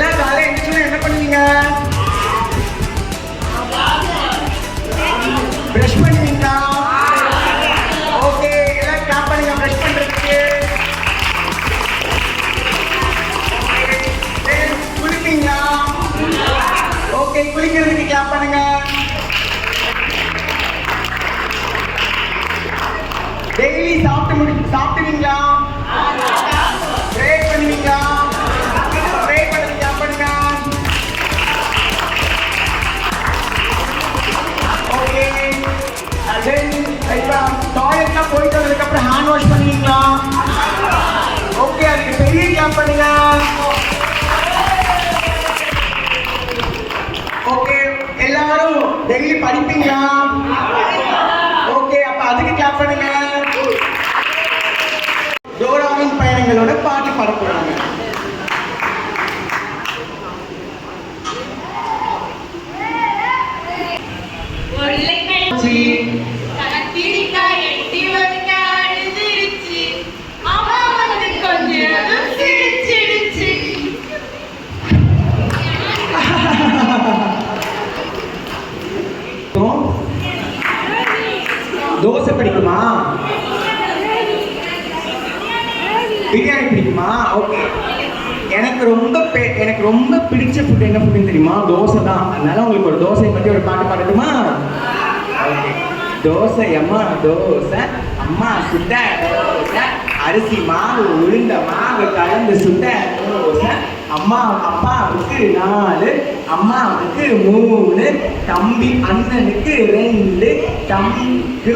எல்லாம் காலையில எழுந்திரிச்சோன்னா என்ன பண்ணுவீங்க? பிரஷ் பண்ணுவீங்களா? ஓகே, எல்லாம் கிளாப் பண்ணுங்க பிரஷ் பண்றதுக்கு. குளிப்பீங்களா? ஓகே, குளிக்கிறதுக்கு கிளாப் பண்ணுங்க. டெய்லி சாப்பிடுவீங்களா? ப்ரே பண்ணுவீங்களா? ப்ரே பண்ணது கிளாப் பண்ணுங்க. ஓகே, தென் இப்போ டாய்லெட்லாம் போயிட்டு வந்ததுக்கப்புறம் ஹேண்ட் வாஷ் பண்ணுவீங்களா? ஓகே, அதுக்கு பெரிய கிளாப் பண்ணுங்க. ஓகே, எல்லாரும் டெய்லி படிப்பீங்களா? ஓகே, அப்ப அதுக்கு கிளாப் பண்ணுங்க. டோராவின் பயணங்களோட பாட்டு பாட போறாங்க. தோசை பிடிக்குமா? பிரியாணி பிடிக்குமா? ஓகே, எனக்கு ரொம்ப பிடிச்ச ஃபுட் என்ன ஃபுட்னு தெரியுமா? தோசை தான். அதனால உங்களுக்கு ஒரு தோசையை பற்றி ஒரு பாட்டு பாடட்டுமா? ஓகே, தோசை அம்மா தோசை, அம்மா சுட்ட தோசை, அரிசி மாவு உளுந்த மாவு கலந்து சுட்ட தோசை, அம்மா அப்பாவுக்கு 4, அம்மாவுக்கு 3, தம்பி அண்ணனுக்கு 2, தம்பிக்கு